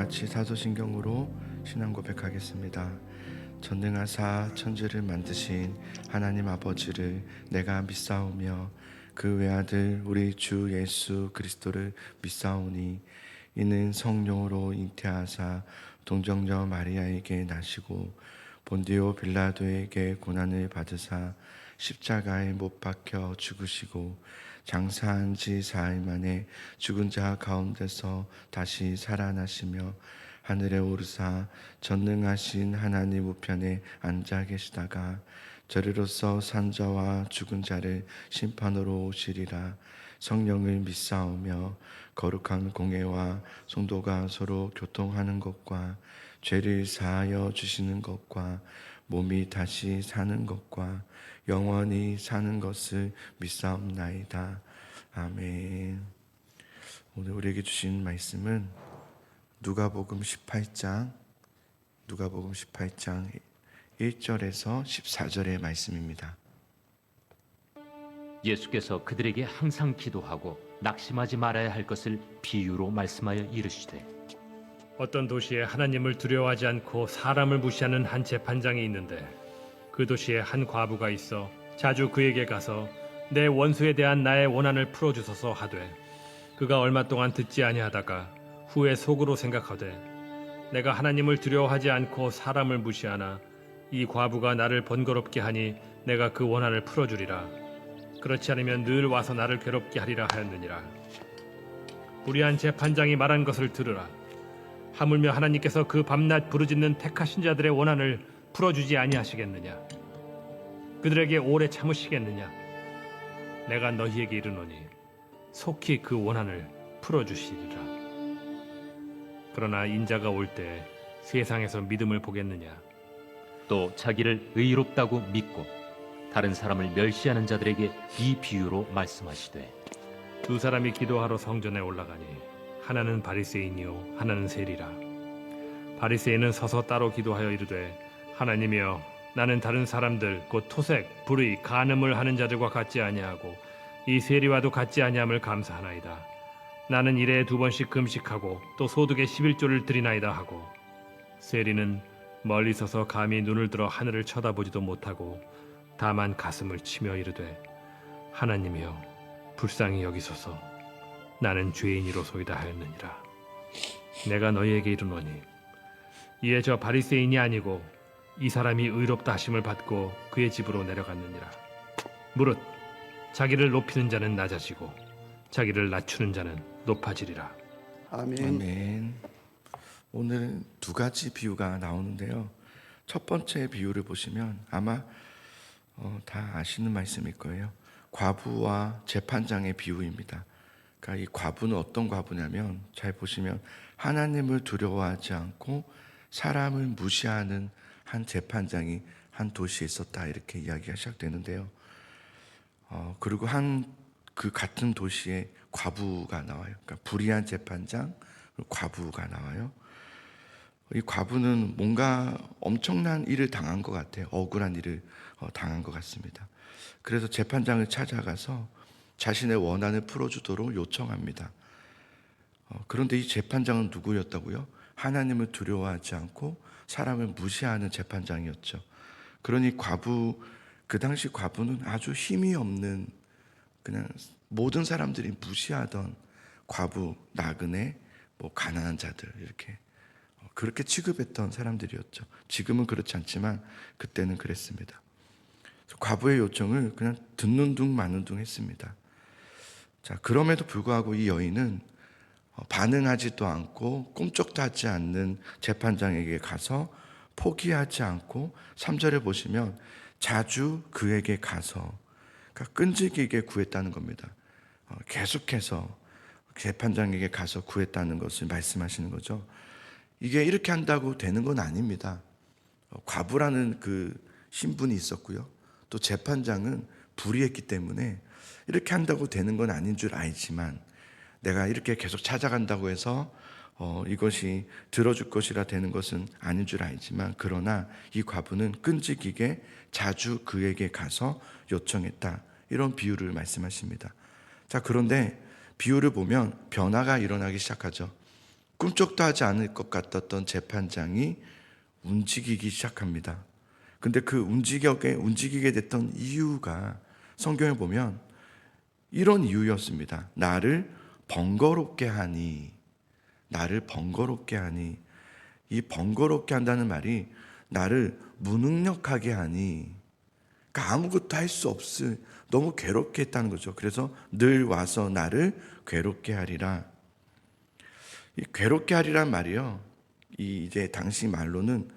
같이 사도신경으로 신앙 고백하겠습니다. 전능하사 천지를 만드신 하나님 아버지를 내가 믿사오며 그 외아들 우리 주 예수 그리스도를 믿사오니 이는 성령으로 잉태하사 동정녀 마리아에게 나시고 본디오 빌라도에게 고난을 받으사 십자가에 못 박혀 죽으시고 장사한 지 4일 만에 죽은 자 가운데서 다시 살아나시며 하늘에 오르사 전능하신 하나님 우편에 앉아 계시다가 저리로서 산자와 죽은 자를 심판으로 오시리라. 성령을 믿사오며 거룩한 공회와 성도가 서로 교통하는 것과 죄를 사하여 주시는 것과 몸이 다시 사는 것과 영원히 사는 것을 믿사옵나이다. 아멘. 오늘 우리에게 주신 말씀은 누가복음 18장 1절에서 14절의 말씀입니다. 예수께서 그들에게 항상 기도하고 낙심하지 말아야 할 것을 비유로 말씀하여 이르시되, 어떤 도시에 하나님을 두려워하지 않고 사람을 무시하는 한 재판장이 있는데 그 도시에 한 과부가 있어 자주 그에게 가서 내 원수에 대한 나의 원한을 풀어주소서 하되, 그가 얼마 동안 듣지 아니하다가 후에 속으로 생각하되 내가 하나님을 두려워하지 않고 사람을 무시하나 이 과부가 나를 번거롭게 하니 내가 그 원한을 풀어주리라. 그렇지 않으면 늘 와서 나를 괴롭게 하리라 하였느니라. 불의한 재판장이 말한 것을 들으라. 하물며 하나님께서 그 밤낮 부르짖는 택하신 자들의 원한을 풀어주지 아니하시겠느냐? 그들에게 오래 참으시겠느냐? 내가 너희에게 이르노니 속히 그 원한을 풀어주시리라. 그러나 인자가 올 때 세상에서 믿음을 보겠느냐? 또 자기를 의롭다고 믿고 다른 사람을 멸시하는 자들에게 이 비유로 말씀하시되, 두 사람이 기도하러 성전에 올라가니 하나는 바리새인이요 하나는 세리라. 바리새인은 서서 따로 기도하여 이르되, 하나님이여, 나는 다른 사람들 곧 토색, 불의, 간음을 하는 자들과 같지 아니하고 이 세리와도 같지 아니함을 감사하나이다. 나는 일에 2번씩 금식하고 또 소득의 11조를 드리나이다 하고, 세리는 멀리 서서 감히 눈을 들어 하늘을 쳐다보지도 못하고 다만 가슴을 치며 이르되, 하나님이여, 불쌍히 여기소서. 나는 죄인이로소이다 하였느니라. 내가 너희에게 이르노니 이에 저 바리새인이 아니고 이 사람이 의롭다 하심을 받고 그의 집으로 내려갔느니라. 무릇 자기를 높이는 자는 낮아지고 자기를 낮추는 자는 높아지리라. 아멘. 아멘. 오늘 두 가지 비유가 나오는데요. 첫 번째 비유를 보시면 아마 다 아시는 말씀일 거예요. 과부와 재판장의 비유입니다. 그러니까 이 과부는 어떤 과부냐면, 잘 보시면 하나님을 두려워하지 않고 사람을 무시하는 한 재판장이 한 도시에 있었다, 이렇게 이야기가 시작되는데요. 그리고 그 같은 도시에 과부가 나와요. 그러니까 불의한 재판장, 과부가 나와요. 이 과부는 뭔가 엄청난 일을 당한 것 같아요. 억울한 일을 당한 것 같습니다. 그래서 재판장을 찾아가서 자신의 원한을 풀어주도록 요청합니다. 그런데 이 재판장은 누구였다고요? 하나님을 두려워하지 않고 사람을 무시하는 재판장이었죠. 그러니 그 당시 과부는 아주 힘이 없는, 그냥 모든 사람들이 무시하던 과부, 나그네, 가난한 자들, 이렇게 그렇게 취급했던 사람들이었죠. 지금은 그렇지 않지만 그때는 그랬습니다. 과부의 요청을 그냥 듣는 둥 마는 둥 했습니다. 자, 그럼에도 불구하고 이 여인은 반응하지도 않고 꼼짝도 하지 않는 재판장에게 가서 포기하지 않고 3절에 보시면 자주 그에게 가서, 그러니까 끈질기게 구했다는 겁니다. 계속해서 재판장에게 가서 구했다는 것을 말씀하시는 거죠. 이게 이렇게 한다고 되는 건 아닙니다. 과부라는 그 신분이 있었고요. 또 재판장은 불의했기 때문에 이렇게 한다고 되는 건 아닌 줄 알지만, 내가 이렇게 계속 찾아간다고 해서 이것이 들어줄 것이라 되는 것은 아닌 줄 알지만, 그러나 이 과부는 끈질기게 자주 그에게 가서 요청했다, 이런 비유를 말씀하십니다. 자, 그런데 비유를 보면 변화가 일어나기 시작하죠. 꿈쩍도 하지 않을 것 같았던 재판장이 움직이기 시작합니다. 근데 그 움직이게 됐던 이유가 성경에 보면 이런 이유였습니다. 나를 번거롭게 하니. 나를 번거롭게 하니. 이 번거롭게 한다는 말이 나를 무능력하게 하니. 그러니까 아무것도 할 수 없을, 너무 괴롭게 했다는 거죠. 그래서 늘 와서 나를 괴롭게 하리라. 이 괴롭게 하리란 말이요, 이제 당시 말로는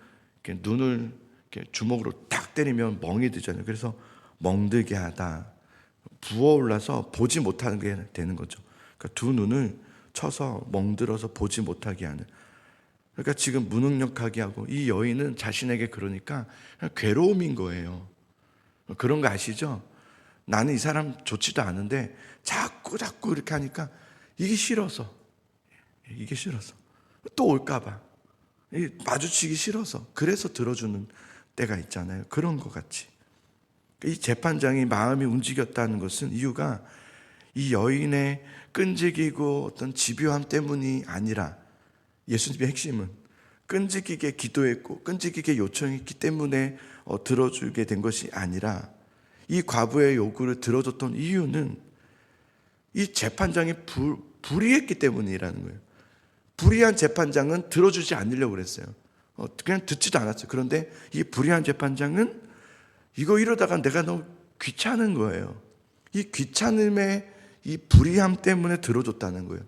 이렇게 눈을 이렇게 주먹으로 딱 때리면 멍이 들잖아요. 그래서 멍들게 하다, 부어올라서 보지 못하게 되는 거죠. 그러니까 두 눈을 쳐서 멍들어서 보지 못하게 하는. 그러니까 지금 무능력하게 하고, 이 여인은 자신에게 그러니까 괴로움인 거예요. 그런 거 아시죠? 나는 이 사람 좋지도 않은데 자꾸 이렇게 하니까 이게 싫어서 또 올까봐, 마주치기 싫어서, 그래서 들어주는 때가 있잖아요. 그런 것 같이 이 재판장이 마음이 움직였다는 것은 이유가 이 여인의 끈질기고 어떤 집요함 때문이 아니라, 예수님의 핵심은 끈질기게 기도했고 끈질기게 요청했기 때문에 들어주게 된 것이 아니라, 이 과부의 요구를 들어줬던 이유는 이 재판장이 불의했기 때문이라는 거예요. 불의한 재판장은 들어주지 않으려고 그랬어요. 그냥 듣지도 않았어요. 그런데 이 불의한 재판장은 이러다가 내가 너무 귀찮은 거예요. 이 귀찮음의 이 불의함 때문에 들어줬다는 거예요.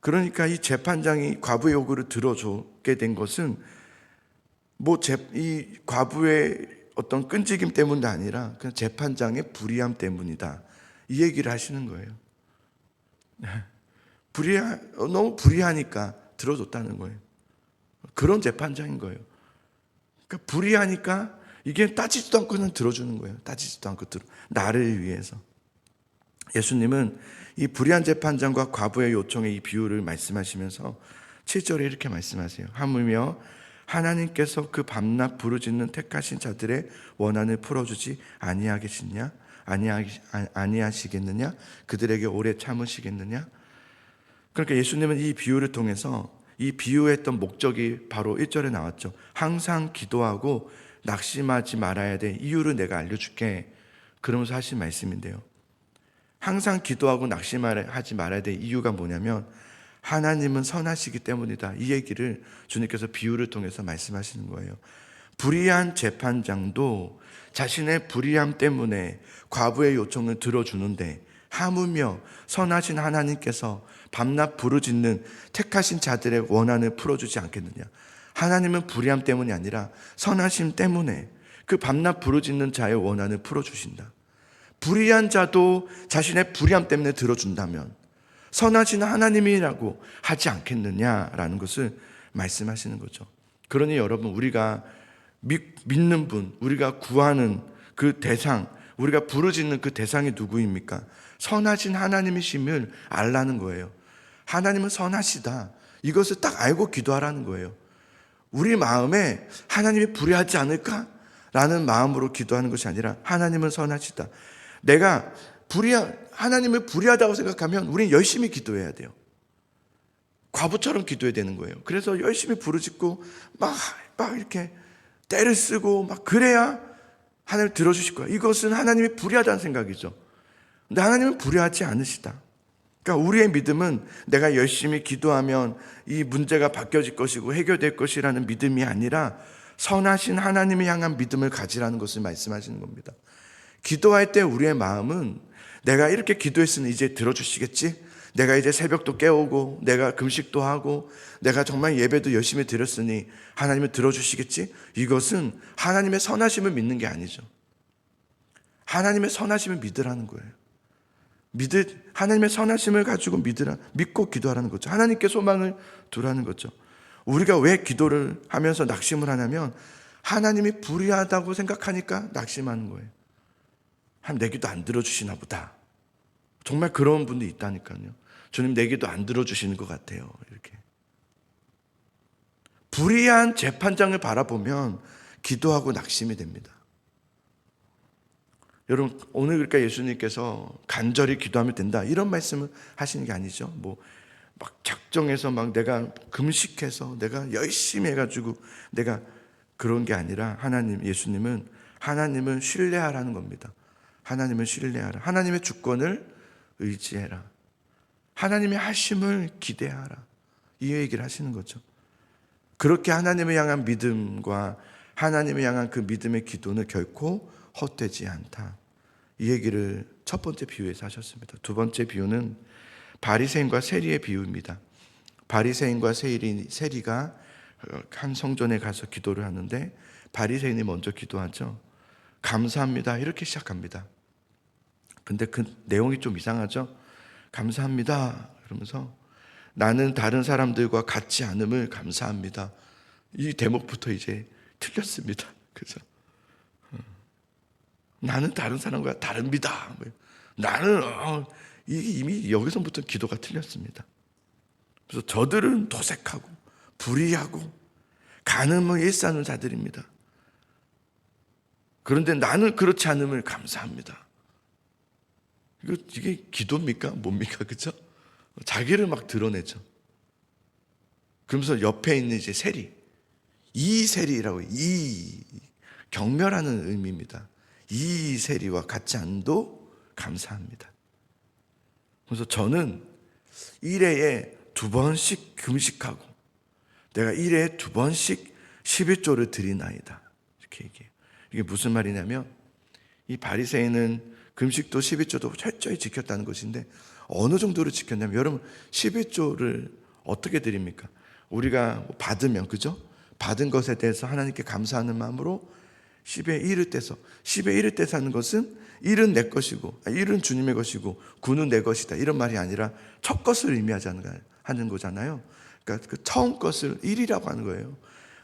그러니까 이 재판장이 과부의 요구를 들어주게 된 것은 이 과부의 어떤 끈질김 때문도 아니라 그냥 재판장의 불의함 때문이다, 이 얘기를 하시는 거예요. 너무 불의하니까 들어줬다는 거예요. 그런 재판장인 거예요. 그러니까 불의하니까 이게 따지지도 않고는 들어주는 거예요. 따지지도 않고 나를 위해서. 예수님은 이 불의한 재판장과 과부의 요청의 이 비유를 말씀하시면서 7절에 이렇게 말씀하세요. 하물며 하나님께서 그 밤낮 부르짖는 택하신 자들의 원한을 풀어주지 아니하시겠느냐? 그들에게 오래 참으시겠느냐? 그러니까 예수님은 이 비유를 통해서, 이 비유했던 목적이 바로 1절에 나왔죠. 항상 기도하고 낙심하지 말아야 돼. 이유를 내가 알려줄게. 그러면서 하신 말씀인데요. 항상 기도하고 낙심하지 말아야 돼. 이유가 뭐냐면 하나님은 선하시기 때문이다. 이 얘기를 주님께서 비유를 통해서 말씀하시는 거예요. 불의한 재판장도 자신의 불의함 때문에 과부의 요청을 들어주는데, 하물며 선하신 하나님께서 밤낮 부르짖는 택하신 자들의 원한을 풀어주지 않겠느냐. 하나님은 불의함 때문이 아니라 선하심 때문에 그 밤낮 부르짖는 자의 원한을 풀어주신다. 불의한 자도 자신의 불의함 때문에 들어준다면 선하신 하나님이라고 하지 않겠느냐라는 것을 말씀하시는 거죠. 그러니 여러분, 우리가 믿는 분, 우리가 구하는 그 대상, 우리가 부르짖는 그 대상이 누구입니까? 선하신 하나님이심을 알라는 거예요. 하나님은 선하시다, 이것을 딱 알고 기도하라는 거예요. 우리 마음에 하나님이 불의하지 않을까? 라는 마음으로 기도하는 것이 아니라 하나님은 선하시다. 내가 하나님을 불의하다고 생각하면 우리는 열심히 기도해야 돼요. 과부처럼 기도해야 되는 거예요. 그래서 열심히 부르짖고 막 이렇게 때를 쓰고 막 그래야 하나님 들어주실 거예요. 이것은 하나님이 불의하다는 생각이죠. 근데 하나님은 불의하지 않으시다. 그러니까 우리의 믿음은 내가 열심히 기도하면 이 문제가 바뀌어질 것이고 해결될 것이라는 믿음이 아니라 선하신 하나님을 향한 믿음을 가지라는 것을 말씀하시는 겁니다. 기도할 때 우리의 마음은 내가 이렇게 기도했으니 이제 들어주시겠지? 내가 이제 새벽도 깨우고 내가 금식도 하고 내가 정말 예배도 열심히 드렸으니 하나님은 들어주시겠지? 이것은 하나님의 선하심을 믿는 게 아니죠. 하나님의 선하심을 믿으라는 거예요. 하나님의 선하심을 가지고 믿고 기도하라는 거죠. 하나님께 소망을 두라는 거죠. 우리가 왜 기도를 하면서 낙심을 하냐면 하나님이 불의하다고 생각하니까 낙심하는 거예요. 하나님 내 기도 안 들어주시나 보다. 정말 그런 분들이 있다니까요. 주님 내 기도 안 들어주시는 것 같아요. 이렇게 불의한 재판장을 바라보면 기도하고 낙심이 됩니다. 여러분, 오늘 그러니까 예수님께서 간절히 기도하면 된다 이런 말씀을 하시는 게 아니죠. 막 작정해서 막 내가 금식해서 내가 열심히 해가지고 내가 그런 게 아니라 예수님은 하나님을 신뢰하라는 겁니다. 하나님을 신뢰하라. 하나님의 주권을 의지해라. 하나님의 하심을 기대하라. 이 얘기를 하시는 거죠. 그렇게 하나님을 향한 믿음과 하나님을 향한 그 믿음의 기도는 결코 헛되지 않다. 이 얘기를 첫 번째 비유에서 하셨습니다. 두 번째 비유는 바리새인과 세리의 비유입니다. 바리새인과 세리가 한 성전에 가서 기도를 하는데 바리새인이 먼저 기도하죠. 감사합니다. 이렇게 시작합니다. 근데 그 내용이 좀 이상하죠. 감사합니다. 그러면서 나는 다른 사람들과 같지 않음을 감사합니다. 이 대목부터 이제 틀렸습니다. 그죠? 나는 다른 사람과 다릅니다. 나는 이미 여기서부터 기도가 틀렸습니다. 그래서 저들은 도색하고 불의하고 간음을 일삼는 자들입니다. 그런데 나는 그렇지 않음을 감사합니다. 이게 기도입니까? 뭡니까? 그죠? 자기를 막 드러내죠. 그러면서 옆에 있는 이제 세리, 이 세리라고, 이 경멸하는 의미입니다. 이 세리와 같지 않도 감사합니다. 그래서 저는 1회에 2번씩 금식하고 내가 1회에 2번씩 11조를 드리나이다. 이렇게 얘기해요. 이게 무슨 말이냐면 이 바리새인은 금식도 11조도 철저히 지켰다는 것인데 어느 정도로 지켰냐면 여러분 11조를 어떻게 드립니까? 우리가 받으면 그죠? 받은 것에 대해서 하나님께 감사하는 마음으로 10의 1을 떼서 10의 1을 떼서 하는 것은 1은 내 것이고 1은 주님의 것이고 9는 내 것이다 이런 말이 아니라 첫 것을 의미하는 거잖아요. 그러니까 그 처음 것을 1이라고 하는 거예요.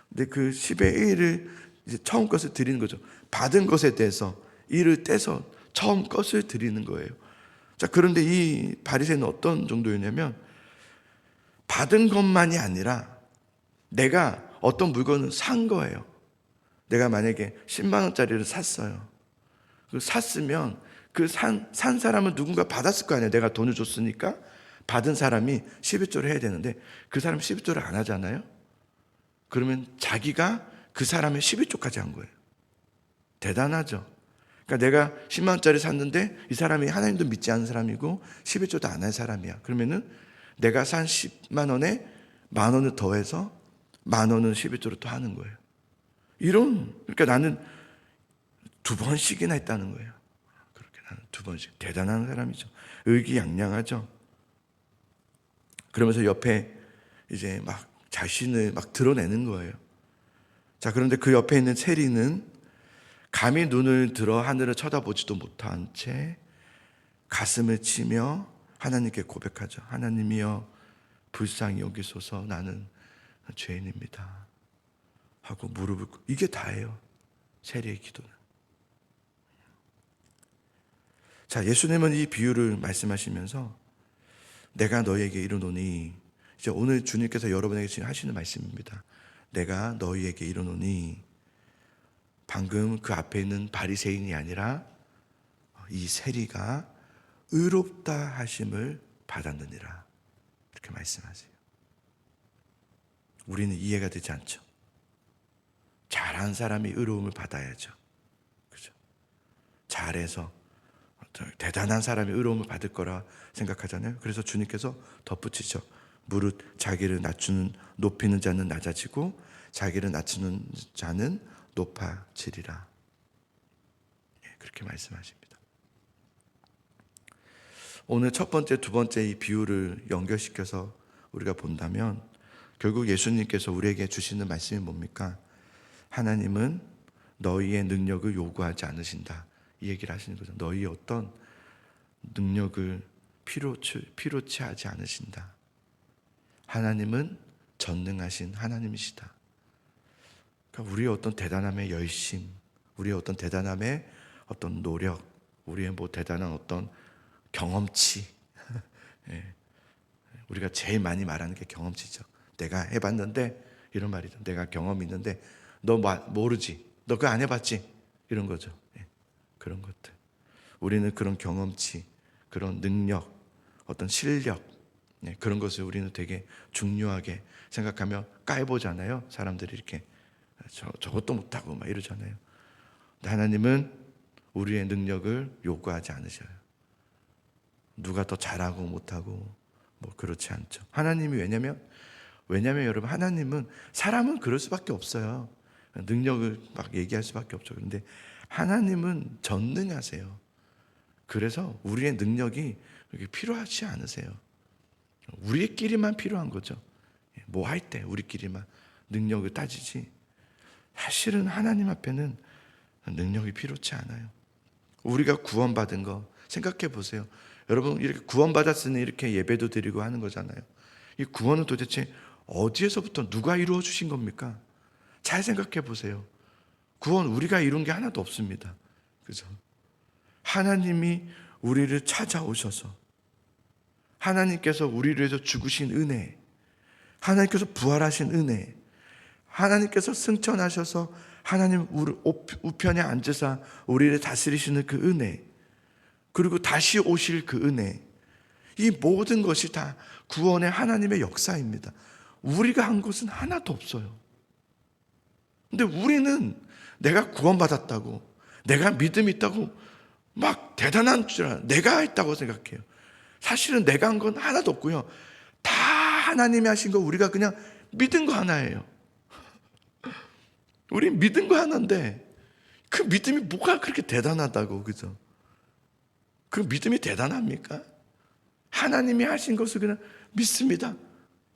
근데 그 10의 1을 이제 처음 것을 드리는 거죠. 받은 것에 대해서 1을 떼서 처음 것을 드리는 거예요. 자, 그런데 이 바리새인은 어떤 정도였냐면 받은 것만이 아니라 내가 어떤 물건을 산 거예요. 내가 만약에 10만 원짜리를 샀어요. 샀으면 그 산 사람은 누군가 받았을 거 아니에요. 내가 돈을 줬으니까 받은 사람이 11조를 해야 되는데 그 사람이 11조를 안 하잖아요. 그러면 자기가 그 사람의 11조까지 한 거예요. 대단하죠. 그러니까 내가 10만 원짜리 샀는데 이 사람이 하나님도 믿지 않는 사람이고 11조도 안 한 사람이야. 그러면은 내가 산 10만 원에 만 원을 더해서 만 원은 11조를 또 하는 거예요. 그러니까 나는 2번씩이나 했다는 거예요. 그렇게 나는 2번씩. 대단한 사람이죠. 의기양양하죠. 그러면서 옆에 이제 막 자신을 막 드러내는 거예요. 자, 그런데 그 옆에 있는 세리는 감히 눈을 들어 하늘을 쳐다보지도 못한 채 가슴을 치며 하나님께 고백하죠. 하나님이여 불쌍히 여기소서 나는 죄인입니다. 하고 무릎을 꿇고 이게 다예요. 세리의 기도는. 자, 예수님은 이 비유를 말씀하시면서 내가 너희에게 이르노니 이제 오늘 주님께서 여러분에게 지금 하시는 말씀입니다. 내가 너희에게 이르노니 방금 그 앞에 있는 바리새인이 아니라 이 세리가 의롭다 하심을 받았느니라. 이렇게 말씀하세요. 우리는 이해가 되지 않죠. 잘한 사람이 의로움을 받아야죠. 그죠? 잘해서 대단한 사람이 의로움을 받을 거라 생각하잖아요. 그래서 주님께서 덧붙이죠. 무릇 자기를 높이는 자는 낮아지고 자기를 낮추는 자는 높아지리라. 그렇게 말씀하십니다. 오늘 첫 번째, 두 번째 이 비유를 연결시켜서 우리가 본다면 결국 예수님께서 우리에게 주시는 말씀이 뭡니까? 하나님은 너희의 능력을 요구하지 않으신다. 이 얘기를 하시는 거죠. 너희의 어떤 능력을 필요치 하지 않으신다. 하나님은 전능하신 하나님이시다. 그러니까 우리의 어떤 대단함의 열심, 우리의 어떤 대단함의 어떤 노력, 우리의 뭐 대단한 어떤 경험치. 예. 우리가 제일 많이 말하는 게 경험치죠. 내가 해봤는데 이런 말이죠. 내가 경험이 있는데 너 모르지. 너 그거 안 해봤지. 이런 거죠. 예. 그런 것들. 우리는 그런 경험치, 그런 능력, 어떤 실력, 네, 그런 것을 우리는 되게 중요하게 생각하며 까여보잖아요. 사람들이 이렇게 저것도 못하고 막 이러잖아요. 근데 하나님은 우리의 능력을 요구하지 않으셔요. 누가 더 잘하고 못하고 뭐 그렇지 않죠. 하나님이 왜냐면 여러분, 하나님은, 사람은 그럴 수밖에 없어요. 능력을 막 얘기할 수밖에 없죠. 그런데 하나님은 전능하세요. 그래서 우리의 능력이 그렇게 필요하지 않으세요. 우리끼리만 필요한 거죠. 뭐 할 때 우리끼리만 능력을 따지지, 사실은 하나님 앞에는 능력이 필요치 않아요. 우리가 구원받은 거 생각해 보세요. 여러분, 이렇게 구원받았으니 이렇게 예배도 드리고 하는 거잖아요. 이 구원은 도대체 어디에서부터 누가 이루어 주신 겁니까? 잘 생각해 보세요. 구원 우리가 이룬 게 하나도 없습니다. 그죠? 하나님이 우리를 찾아오셔서, 하나님께서 우리를 위해서 죽으신 은혜, 하나님께서 부활하신 은혜, 하나님께서 승천하셔서 하나님 우편에 앉으사 우리를 다스리시는 그 은혜, 그리고 다시 오실 그 은혜, 이 모든 것이 다 구원의 하나님의 역사입니다. 우리가 한 것은 하나도 없어요. 근데 우리는 내가 구원받았다고, 내가 믿음이 있다고 막 대단한 줄 알아요. 내가 했다고 생각해요. 사실은 내가 한 건 하나도 없고요. 다 하나님이 하신 거 우리가 그냥 믿은 거 하나예요. 우리 믿은 거 하나인데 그 믿음이 뭐가 그렇게 대단하다고, 그죠? 그 믿음이 대단합니까? 하나님이 하신 것을 그냥 믿습니다.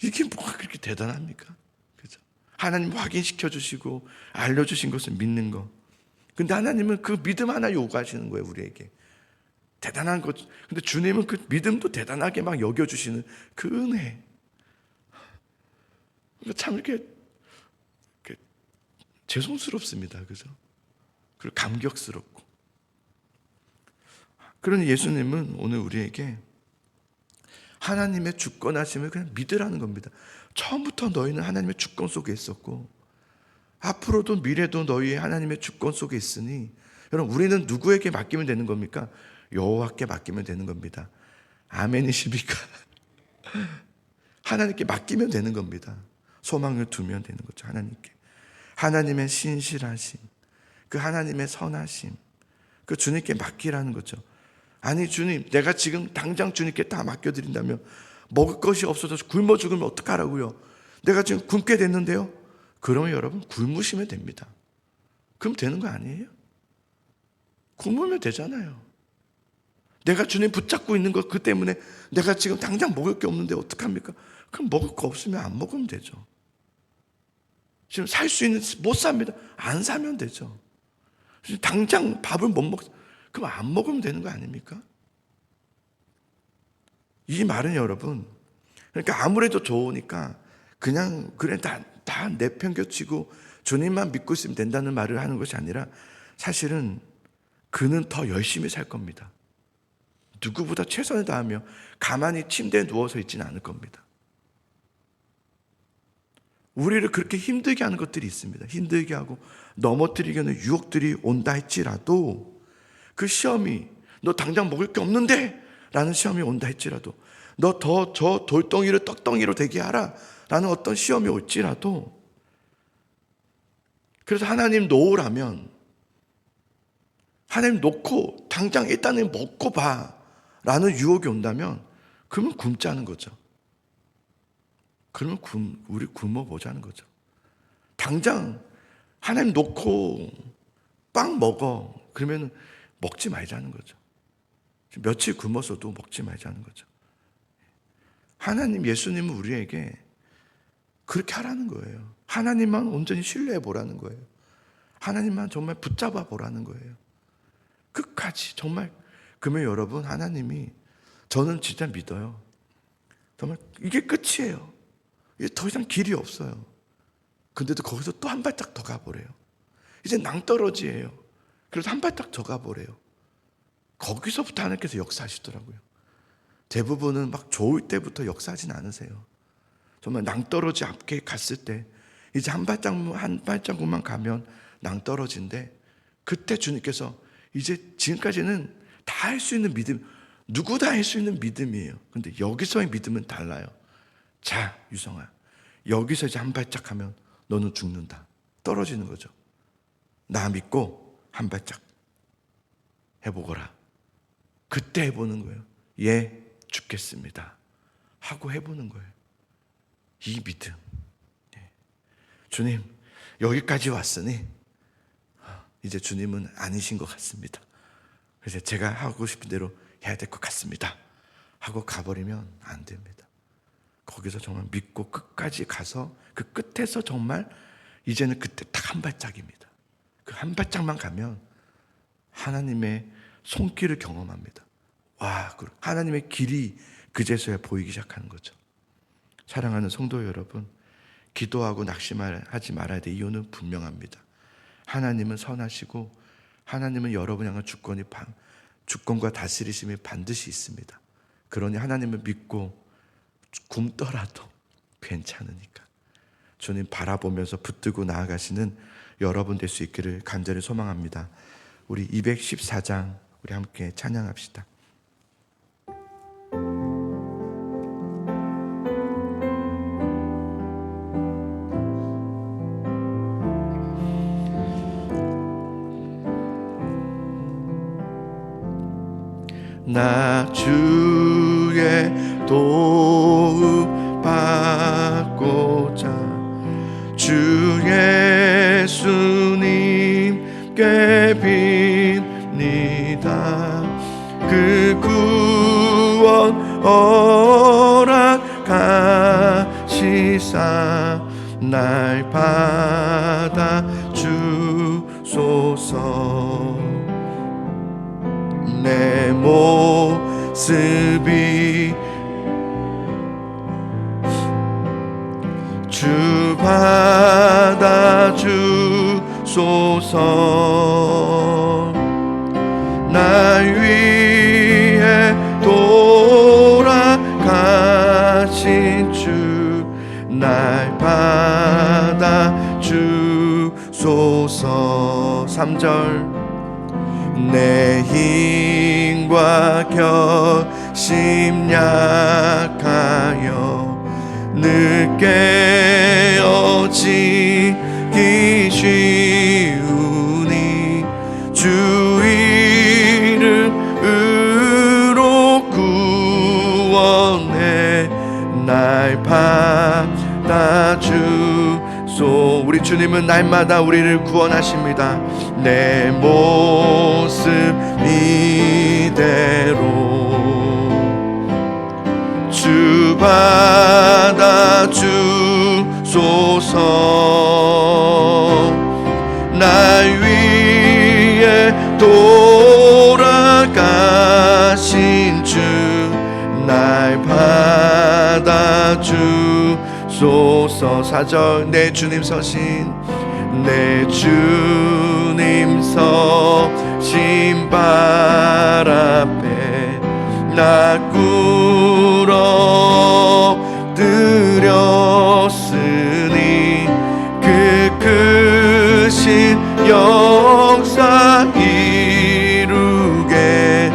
이게 뭐가 그렇게 대단합니까? 그죠? 하나님 확인시켜 주시고 알려주신 것을 믿는 거. 근데 하나님은 그 믿음 하나 요구하시는 거예요, 우리에게. 대단한 것. 근데 주님은 그 믿음도 대단하게 막 여겨주시는 그 은혜. 참 이렇게 죄송스럽습니다. 그죠? 그리고 감격스럽고. 그러니 예수님은 오늘 우리에게 하나님의 주권하심을 그냥 믿으라는 겁니다. 처음부터 너희는 하나님의 주권 속에 있었고 앞으로도 미래도 너희 하나님의 주권 속에 있으니, 여러분, 우리는 누구에게 맡기면 되는 겁니까? 여호와께 맡기면 되는 겁니다. 아멘이십니까? 하나님께 맡기면 되는 겁니다. 소망을 두면 되는 거죠. 하나님께. 하나님의 신실하심, 그 하나님의 선하심, 그 주님께 맡기라는 거죠. 아니 주님, 내가 지금 당장 주님께 다 맡겨드린다면 먹을 것이 없어져서 굶어 죽으면 어떡하라고요? 내가 지금 굶게 됐는데요. 그러면 여러분 굶으시면 됩니다. 그럼 되는 거 아니에요? 굶으면 되잖아요. 내가 주님 붙잡고 있는 것 그 때문에 내가 지금 당장 먹을 게 없는데 어떡합니까? 그럼 먹을 거 없으면 안 먹으면 되죠. 지금 살 수 있는, 못 삽니다. 안 사면 되죠. 당장 밥을 못 먹, 그럼 안 먹으면 되는 거 아닙니까? 이 말은 여러분, 그러니까 아무래도 좋으니까 그냥 그래 다 내팽겨치고 주님만 믿고 있으면 된다는 말을 하는 것이 아니라, 사실은 그는 더 열심히 살 겁니다. 누구보다 최선을 다하며 가만히 침대에 누워서 있지는 않을 겁니다. 우리를 그렇게 힘들게 하는 것들이 있습니다. 힘들게 하고 넘어뜨리게 하는 유혹들이 온다 할지라도, 그 시험이 너 당장 먹을 게 없는데 라는 시험이 온다 할지라도, 너 더 저 돌덩이를 떡덩이로 되게 하라 라는 어떤 시험이 올지라도, 그래서 하나님 놓으라면, 하나님 놓고 당장 일단은 먹고 봐 라는 유혹이 온다면, 그러면 굶자는 거죠. 그러면 우리 굶어보자는 거죠. 당장 하나님 놓고 빵 먹어, 그러면 먹지 말자는 거죠. 며칠 굶었어도 먹지 말자는 거죠. 하나님, 예수님은 우리에게 그렇게 하라는 거예요. 하나님만 온전히 신뢰해 보라는 거예요. 하나님만 정말 붙잡아 보라는 거예요. 끝까지 정말. 그러면 여러분, 하나님이, 저는 진짜 믿어요. 정말 이게 끝이에요. 이제 더 이상 길이 없어요. 근데도 거기서 또 한 발짝 더 가보래요. 이제 낭떠러지예요. 그래서 한 발짝 더 가보래요. 거기서부터 하나님께서 역사하시더라고요. 대부분은 막 좋을 때부터 역사하진 않으세요. 정말 낭떠러지 앞에 갔을 때 이제 한 발자국만 가면 낭떠러지인데, 그때 주님께서 이제 지금까지는 다 할 수 있는 믿음, 누구 다 할 수 있는 믿음이에요. 근데 여기서의 믿음은 달라요. 자, 유성아, 여기서 이제 한 발짝 하면 너는 죽는다. 떨어지는 거죠. 나 믿고 한 발짝 해보거라. 그때 해보는 거예요. 예, 죽겠습니다 하고 해보는 거예요. 이 믿음. 주님, 여기까지 왔으니 이제 주님은 아니신 것 같습니다. 그래서 제가 하고 싶은 대로 해야 될 것 같습니다 하고 가버리면 안 됩니다. 거기서 정말 믿고 끝까지 가서 그 끝에서 정말 이제는 그때 딱 한 발짝입니다. 그 한 발짝만 가면 하나님의 손길을 경험합니다. 와, 하나님의 길이 그제서야 보이기 시작하는 거죠. 사랑하는 성도 여러분, 기도하고 낙심하지 말아야 될 이유는 분명합니다. 하나님은 선하시고 하나님은 여러분 향한 주권과 다스리심이 반드시 있습니다. 그러니 하나님을 믿고 굶더라도 괜찮으니까 주님 바라보면서 붙들고 나아가시는 여러분 될 수 있기를 간절히 소망합니다. 우리 214장 우리 함께 찬양합시다. 나 주의 도움 받고자 주 예수님께 빕니다. 그 구원 허락하시사 날 받아 주소서. 내 모습이 주 받아 주소서. 날 위해 돌아가신 주 날 받아 주소서. 3절 내 힘과 결심 약하여 늦게 어지기 쉬우니 주 이름으로 구원해 날 받아 주소. 우리 주님은 날마다 우리를 구원하십니다. 내 모습 이대로 주 받아 주소서. 날 위해 돌아가신 주 날 받아 주소서. 4절 내 주님 서신 내 주님 서신 발 앞에 나 꿇어 드렸으니 그 크신 역사 이루게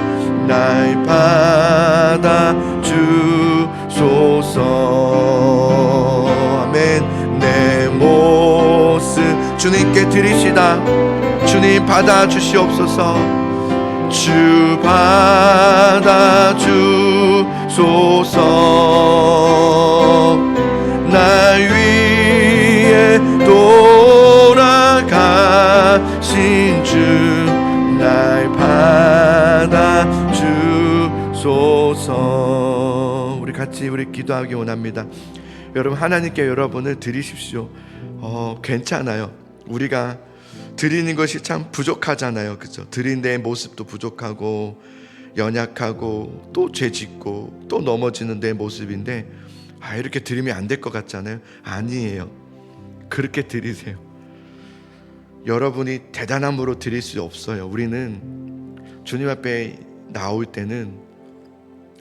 날 받아 주소서. 아멘. 내 모습 주님께 드리시다. 주님 받아 주시옵소서. 주 받아 주소서. 날 위해 돌아가신 주 날 받아 주소서. 우리 같이 기도하기 원합니다. 여러분, 하나님께 여러분을 드리십시오. 괜찮아요. 우리가 드리는 것이 참 부족하잖아요. 그렇죠? 드린 내 모습도 부족하고 연약하고 또 죄짓고 또 넘어지는 내 모습인데 이렇게 드리면 안 될 것 같잖아요. 아니에요. 그렇게 드리세요. 여러분이 대단함으로 드릴 수 없어요. 우리는 주님 앞에 나올 때는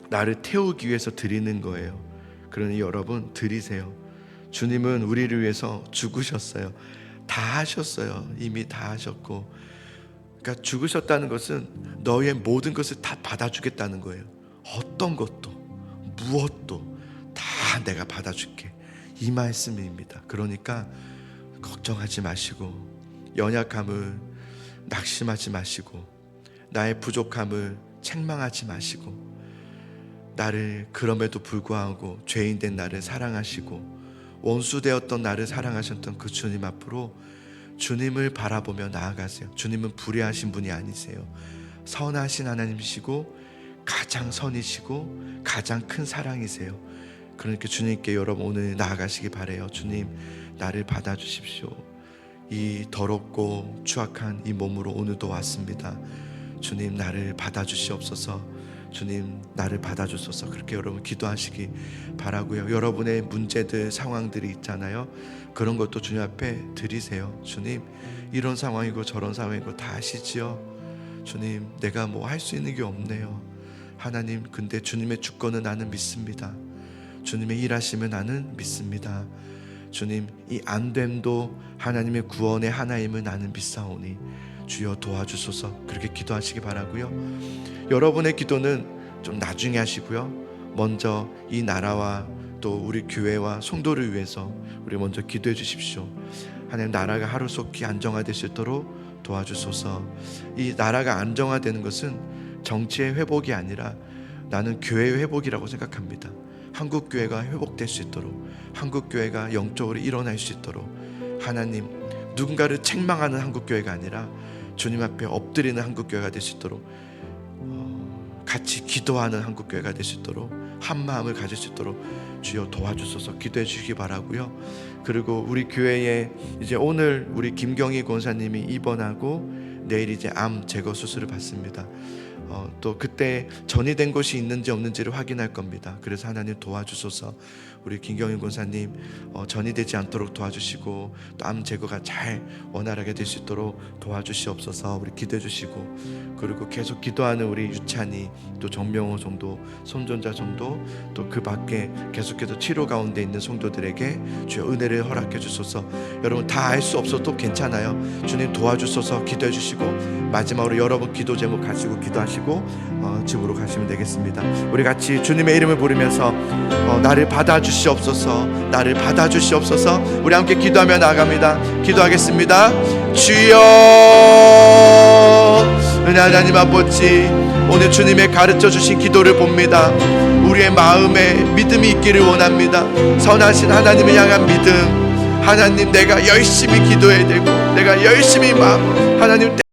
나를 태우기 위해서 드리는 거예요. 그러니 여러분 드리세요. 주님은 우리를 위해서 죽으셨어요. 다 하셨어요. 이미 다 하셨고, 그러니까 죽으셨다는 것은 너의 모든 것을 다 받아주겠다는 거예요. 어떤 것도 무엇도 다 내가 받아줄게, 이 말씀입니다. 그러니까 걱정하지 마시고, 연약함을 낙심하지 마시고, 나의 부족함을 책망하지 마시고, 나를 그럼에도 불구하고 죄인된 나를 사랑하시고 원수되었던 나를 사랑하셨던 그 주님 앞으로 주님을 바라보며 나아가세요. 주님은 불의하신 분이 아니세요. 선하신 하나님이시고 가장 선이시고 가장 큰 사랑이세요. 그러니까 주님께 여러분 오늘 나아가시기 바래요. 주님, 나를 받아주십시오. 이 더럽고 추악한 이 몸으로 오늘도 왔습니다. 주님, 나를 받아주시옵소서. 주님, 나를 받아주소서. 그렇게 여러분 기도하시기 바라고요. 여러분의 문제들, 상황들이 있잖아요. 그런 것도 주님 앞에 드리세요. 주님, 이런 상황이고 저런 상황이고 다 아시지요. 주님, 내가 뭐 할 수 있는 게 없네요. 하나님, 근데 주님의 주권은 나는 믿습니다. 주님의 일하심을 나는 믿습니다. 주님, 이 안됨도 하나님의 구원의 하나임을 나는 믿사오니 주여 도와주소서. 그렇게 기도하시기 바라고요. 여러분의 기도는 좀 나중에 하시고요. 먼저 이 나라와 또 우리 교회와 성도를 위해서 우리 먼저 기도해 주십시오. 하나님, 나라가 하루속히 안정화될 수 있도록 도와주소서. 이 나라가 안정화되는 것은 정치의 회복이 아니라 나는 교회의 회복이라고 생각합니다. 한국 교회가 회복될 수 있도록, 한국 교회가 영적으로 일어날 수 있도록, 하나님, 누군가를 책망하는 한국 교회가 아니라 주님 앞에 엎드리는 한국 교회가 될 수 있도록, 같이 기도하는 한국 교회가 될 수 있도록, 한 마음을 가질 수 있도록 주여 도와주소서. 기도해 주시기 바라고요. 그리고 우리 교회에 이제 오늘 우리 김경희 권사님이 입원하고 내일 이제 암 제거 수술을 받습니다. 또 그때 전이 된 것이 있는지 없는지를 확인할 겁니다. 그래서 하나님 도와주소서. 우리 김경인 권사님 전이 되지 않도록 도와주시고 또 암 제거가 잘 원활하게 될 수 있도록 도와주시옵소서. 우리 기도해 주시고, 그리고 계속 기도하는 우리 유찬이, 또 정명호 성도, 손전자 성도, 또 그 밖에 계속해서 치료 가운데 있는 성도들에게 주여 은혜를 허락해 주소서. 여러분 다 알 수 없어도 괜찮아요. 주님 도와주소서. 기도해 주시고 마지막으로 여러분 기도 제목 가지고 기도하시고 집으로 가시면 되겠습니다. 우리 같이 주님의 이름을 부르면서 나를 받아주시옵소서, 나를 받아주시옵소서. 우리 함께 기도하며 나아갑니다. 기도하겠습니다. 주여, 은혜 하나님 아버지, 오늘 주님의 가르쳐 주신 기도를 봅니다. 우리의 마음에 믿음이 있기를 원합니다. 선하신 하나님을 향한 믿음. 하나님, 내가 열심히 기도해야 되고 내가 열심히 하나님